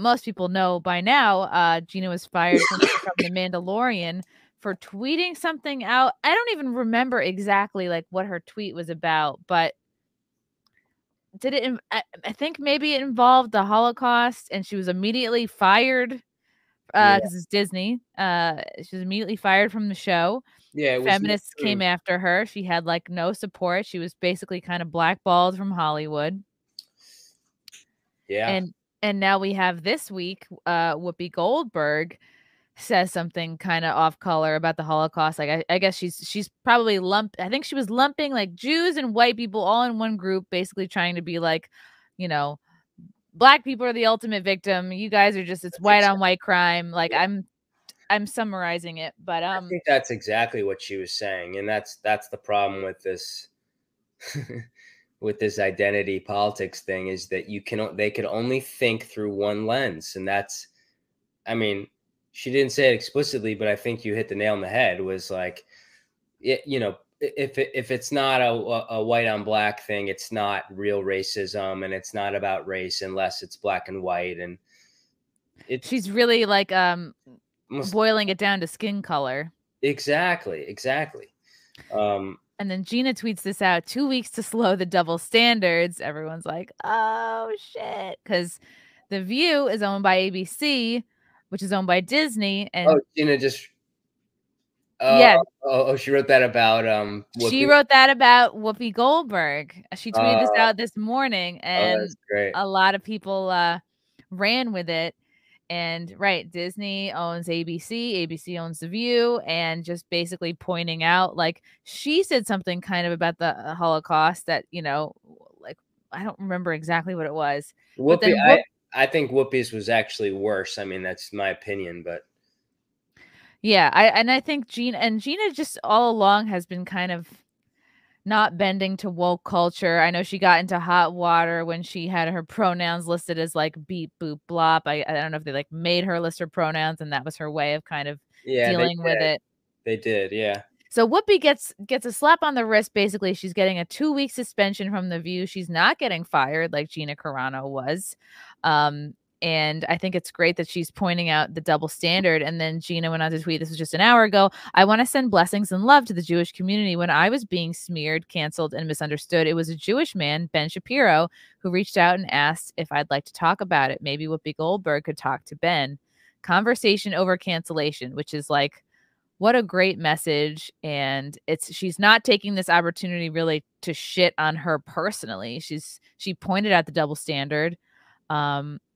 most people know by now, Gina was fired from The Mandalorian for tweeting something out. I don't even remember exactly like what her tweet was about, but did it? I think maybe it involved the Holocaust, and she was immediately fired Yeah. because it's Disney. She was immediately fired from the show. Yeah, it was Feminists came after her. She had like no support. She was basically kind of blackballed from Hollywood. Yeah. And now we have this week, Whoopi Goldberg says something kind of off color about the Holocaust. Like I guess she's probably I think she was lumping like Jews and white people all in one group, basically trying to be like, you know, black people are the ultimate victim. You guys are just it's white on white crime. Like I'm summarizing it, but I think that's exactly what she was saying, and that's the problem with this with this identity politics thing is that they could only think through one lens, and that's, I mean, she didn't say it explicitly, but I think you hit the nail on the head. Was like, if it's not a white on black thing, it's not real racism, and it's not about race unless it's black and white, and she's really like boiling it down to skin color. Exactly. And then Gina tweets this out, 2 weeks to slow the double standards. Everyone's like, oh shit. Because The View is owned by ABC, which is owned by Disney. And Gina just yeah. She wrote that about Whoopi? She wrote that about Whoopi Goldberg. She tweeted this out this morning, and that's great. A lot of people ran with it. And right, Disney owns ABC, ABC owns The View, and just basically pointing out, like, she said something kind of about the Holocaust that, like, I don't remember exactly what it was. Whoopi, I think Whoopi's was actually worse. I mean, that's my opinion, but yeah, I think Gina just all along has been kind of not bending to woke culture. I know she got into hot water when she had her pronouns listed as like beep, boop, blop. I don't know if they like made her list her pronouns, and that was her way of kind of dealing with it. They did, yeah. So Whoopi gets a slap on the wrist. Basically, she's getting a 2-week suspension from The View. She's not getting fired like Gina Carano was. And I think it's great that she's pointing out the double standard. And then Gina went on to tweet, this was just an hour ago, I want to send blessings and love to the Jewish community. When I was being smeared, canceled, and misunderstood, it was a Jewish man, Ben Shapiro, who reached out and asked if I'd like to talk about it. Maybe Whoopi Goldberg could talk to Ben. Conversation over cancellation, which is like, what a great message. And she's not taking this opportunity really to shit on her personally. She pointed out the double standard.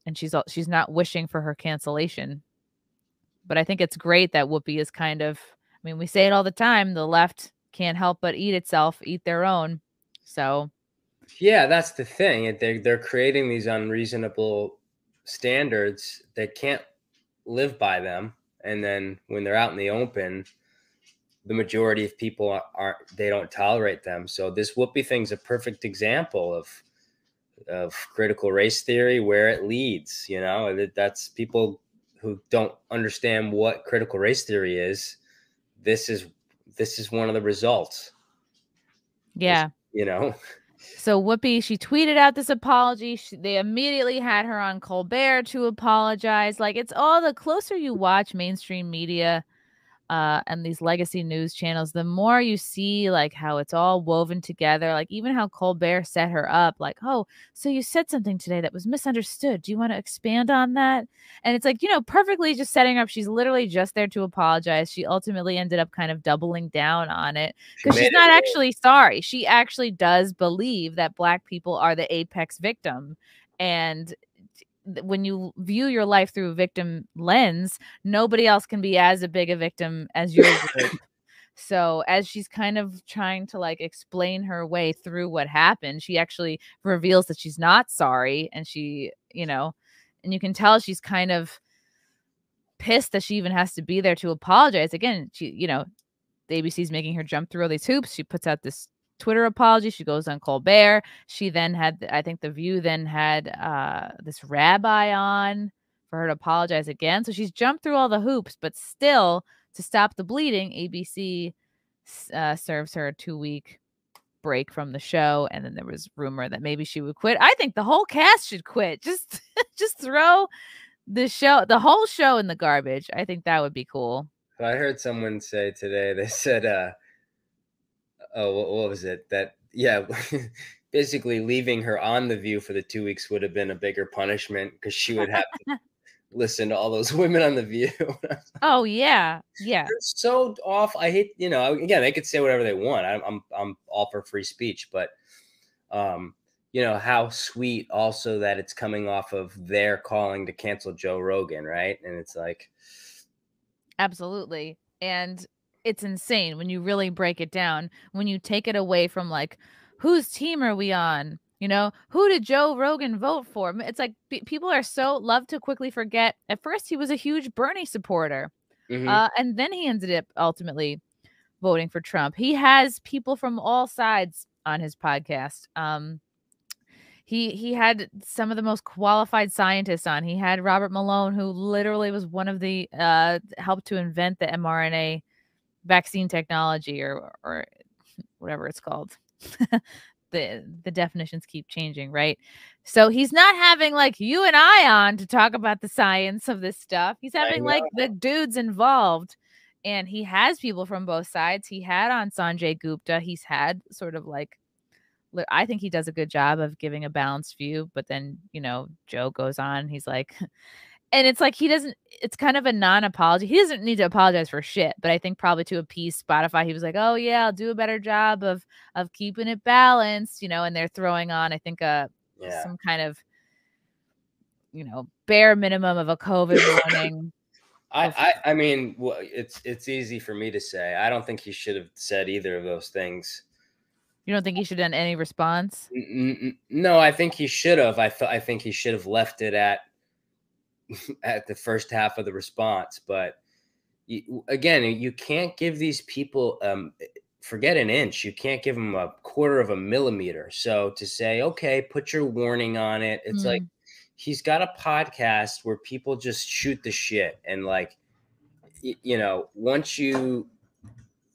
And she's not wishing for her cancellation. But I think it's great that Whoopi is kind of, I mean, we say it all the time, the left can't help but eat their own. So yeah, that's the thing. They're creating these unreasonable standards that can't live by them, and then when they're out in the open, the majority of people they don't tolerate them. So this Whoopi thing's a perfect example of critical race theory, where it leads. That's people who don't understand what critical race theory is. This is one of the results. Yeah. So Whoopi, she tweeted out this apology. They immediately had her on Colbert to apologize. Like, it's all the closer you watch mainstream media and these legacy news channels, the more you see like how it's all woven together. Like even how Colbert set her up, like, oh, so you said something today that was misunderstood. Do you want to expand on that? And it's like, perfectly just setting her up. She's literally just there to apologize. She ultimately ended up kind of doubling down on it because she's not actually sorry. She actually does believe that Black people are the apex victim. And when you view your life through a victim lens, nobody else can be as a big a victim as your group. So as she's kind of trying to like explain her way through what happened, she actually reveals that she's not sorry. And she, and you can tell she's kind of pissed that she even has to be there to apologize. Again, she, the ABC's making her jump through all these hoops. She puts out this Twitter apology. She goes on Colbert. She then had, I think The View then had this rabbi on for her to apologize again. So she's jumped through all the hoops, but still, to stop the bleeding, ABC serves her a 2-week break from the show. And then there was rumor that maybe she would quit. I think the whole cast should quit. Just throw the whole show in the garbage. I think that would be cool. So I heard someone say today, they said, oh, what was it? That, yeah, basically leaving her on The View for the 2 weeks would have been a bigger punishment because she would have to listen to all those women on The View. Oh yeah. Yeah. They're so off. I hate, again, they could say whatever they want. I'm all for free speech, but how sweet also that it's coming off of their calling to cancel Joe Rogan, right? And it's like, absolutely. And it's insane when you really break it down, when you take it away from like, whose team are we on? Who did Joe Rogan vote for? It's like people are so love to quickly forget. At first, he was a huge Bernie supporter. And then he ended up ultimately voting for Trump. He has people from all sides on his podcast. He had some of the most qualified scientists on. He had Robert Malone, who literally was one of the helped to invent the mRNA vaccine technology or whatever it's called. The definitions keep changing, right? So he's not having like you and I on to talk about the science of this stuff. He's having like the dudes involved, and he has people from both sides. He had on Sanjay Gupta. He's had sort of like, I think he does a good job of giving a balanced view, but then, Joe goes on, he's like, and it's like, it's kind of a non-apology. He doesn't need to apologize for shit, but I think probably to appease Spotify, he was like, oh yeah, I'll do a better job of keeping it balanced, and they're throwing on, I think, some kind of, bare minimum of a COVID warning. I mean, it's easy for me to say. I don't think he should have said either of those things. You don't think he should have done any response? No, I think he should have. I think he should have left it at the first half of the response. But again, you can't give these people, forget an inch. You can't give them a quarter of a millimeter. So to say, okay, put your warning on it. It's like, he's got a podcast where people just shoot the shit. And like, once you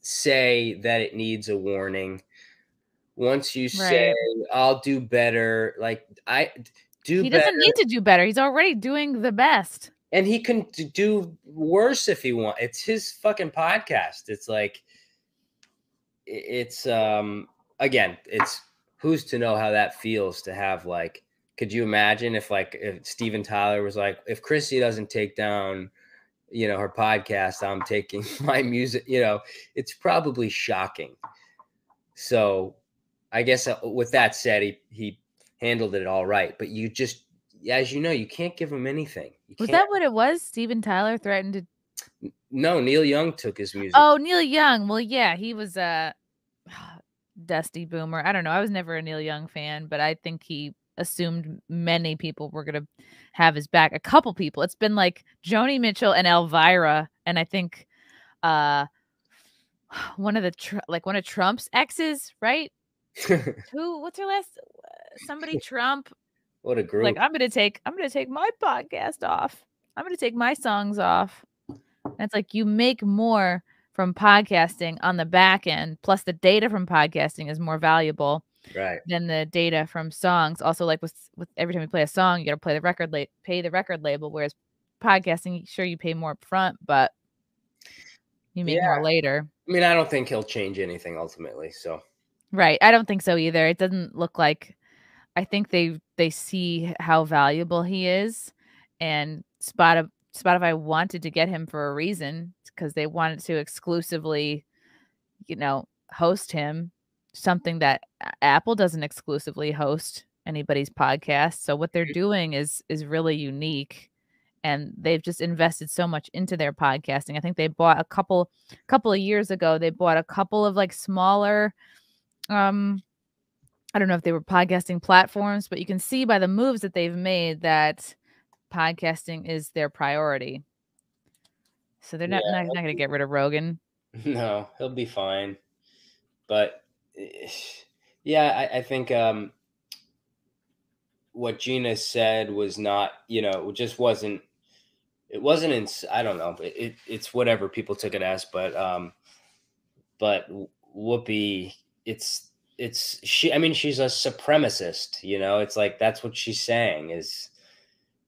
say that it needs a warning, once you say, I'll do better, like he doesn't need to do better. He's already doing the best. And he can do worse if he wants. It's his fucking podcast. It's like, it's, again, it's who's to know how that feels to have, like, could you imagine if Steven Tyler was like, if Chrissie doesn't take down, her podcast, I'm taking my music, it's probably shocking. So I guess with that said, he handled it all right. But you just, as you know, you can't give him anything. Was that what it was? Steven Tyler threatened to? No, Neil Young took his music. Oh, Neil Young. Well, yeah, he was a dusty boomer. I don't know. I was never a Neil Young fan, but I think he assumed many people were going to have his back. A couple people. It's been like Joni Mitchell and Elvira, and I think one of Trump's exes, right? What's her last? Somebody Trump. What a group. Like, I'm gonna take my podcast off. I'm gonna take my songs off. And it's like, you make more from podcasting on the back end, plus the data from podcasting is more valuable than the data from songs. Also, like with every time you play a song, you gotta pay the record label, whereas podcasting, sure, you pay more up front, but you make more later. I mean, I don't think he'll change anything ultimately. So right. I don't think so either. It doesn't look like, I think they see how valuable he is, and Spotify wanted to get him for a reason, because they wanted to exclusively, host him, something that Apple doesn't exclusively host anybody's podcast. So what they're doing is really unique, and they've just invested so much into their podcasting. I think they bought a couple of years ago, they bought a couple of like smaller, I don't know if they were podcasting platforms, but you can see by the moves that they've made that podcasting is their priority. So they're not going to get rid of Rogan. No, he'll be fine. But yeah, I think what Gina said was not, it just wasn't. It wasn't. I don't know. It's whatever people took it as, but Whoopi, she. I mean, she's a supremacist. It's like that's what she's saying is,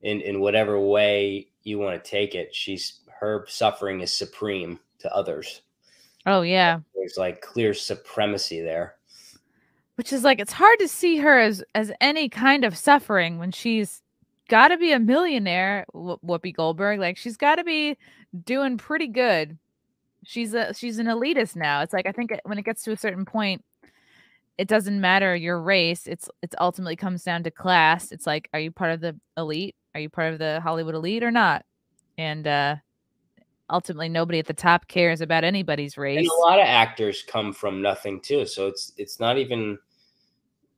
in whatever way you want to take it, her suffering is supreme to others. Oh yeah. There's like clear supremacy there. Which is like, it's hard to see her as any kind of suffering when she's got to be a millionaire, Whoopi Goldberg. Like, she's got to be doing pretty good. She's an elitist now. It's like, I think when it gets to a certain point, it doesn't matter your race. It's ultimately comes down to class. It's like, are you part of the elite? Are you part of the Hollywood elite or not? And ultimately, nobody at the top cares about anybody's race. And a lot of actors come from nothing too, so it's not even,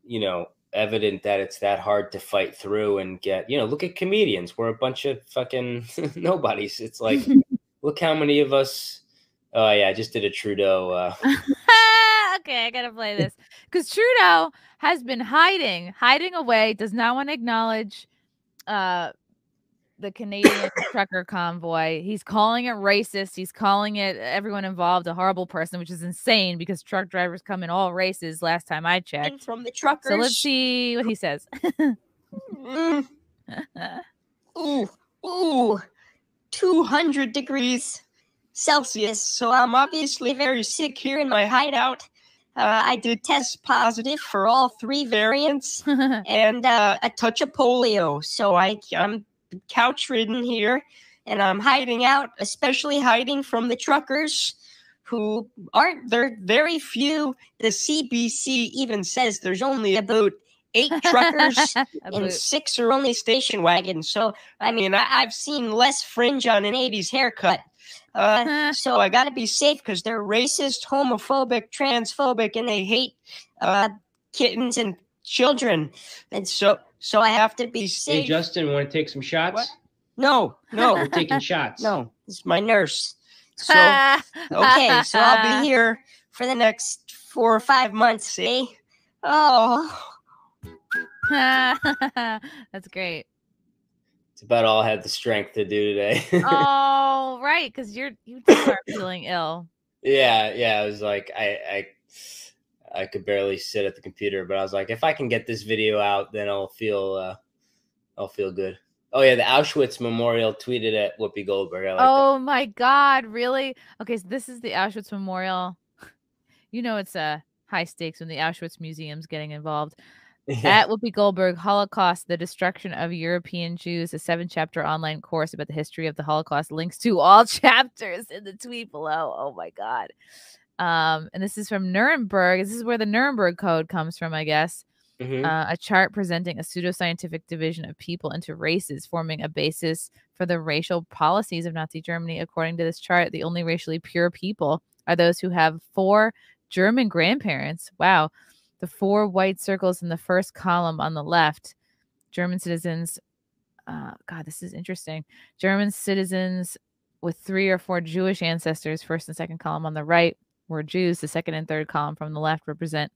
you know, evident that it's that hard to fight through and get, you know, look at comedians. We're a bunch of fucking nobodies. It's like, look how many of us. Oh yeah, I just did a Trudeau. Okay, I gotta play this because Trudeau has been hiding away, does not want to acknowledge the Canadian trucker convoy. He's calling it racist. He's calling it everyone involved a horrible person, which is insane because truck drivers come in all races last time I checked. From the truckers. So let's see what he says. Ooh, 200 degrees Celsius. So I'm obviously very sick here in my hideout. I did test positive for all 3 variants and a touch of polio. So I'm couch ridden here and I'm hiding out, especially hiding from the truckers who aren't there. Very few. The CBC even says there's only about 8 truckers and 6 are only station wagons. So I mean, I've seen less fringe on an 80s haircut. So I gotta be safe because they're racist, homophobic, transphobic, and they hate kittens and children. And so I have to be safe. Hey, Justin, want to take some shots? What? No. We're taking shots. No, it's my nurse. So, okay, so I'll be here for the next 4 or 5 months, eh? Oh. That's great. It's about all I had the strength to do today. Oh, right, because you too are feeling ill. Yeah. I was like, I could barely sit at the computer, but I was like, if I can get this video out, then I'll feel good. Oh yeah, the Auschwitz Memorial tweeted at Whoopi Goldberg. I like that. My God, really? Okay, so this is the Auschwitz Memorial. You know, it's high stakes when the Auschwitz Museum's getting involved. At Whoopi Goldberg, Holocaust, the Destruction of European Jews, a 7-chapter online course about the history of the Holocaust. Links to all chapters in the tweet below. Oh my God. And this is from Nuremberg. This is where the Nuremberg Code comes from, I guess. Mm-hmm. A chart presenting a pseudoscientific division of people into races, forming a basis for the racial policies of Nazi Germany. According to this chart, the only racially pure people are those who have 4 German grandparents. Wow. The 4 white circles in the first column on the left, German citizens. God, this is interesting. German citizens with 3 or 4 Jewish ancestors, first and second column on the right, were Jews. The second and third column from the left represent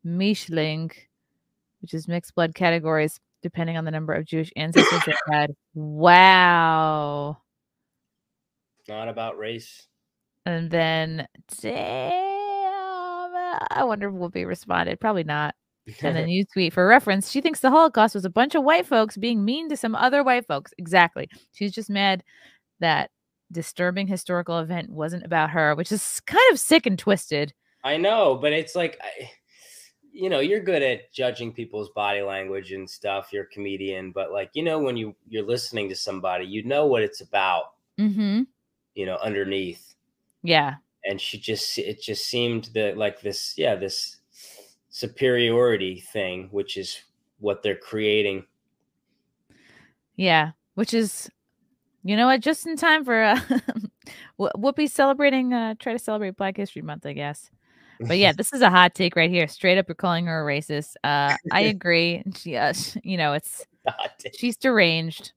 Mischling, which is mixed blood categories, depending on the number of Jewish ancestors they had. Wow. Not about race. And then, damn, I wonder if Whoopi responded. Probably not. And then you tweet, for reference, she thinks the Holocaust was a bunch of white folks being mean to some other white folks. Exactly. She's just mad that disturbing historical event wasn't about her, which is kind of sick and twisted. I know, but it's like, you know, you're good at judging people's body language and stuff. You're a comedian, but like, you know, when you're listening to somebody, you know what it's about, Mm-hmm. you know, underneath. Yeah. And it just seemed that like this superiority thing, which is what they're creating. Yeah. Which is, you know what, just in time for Whoopi celebrating, try to celebrate Black History Month, I guess. But yeah, this is a hot take right here. Straight up, you're calling her a racist. I agree. She, you know, she's deranged.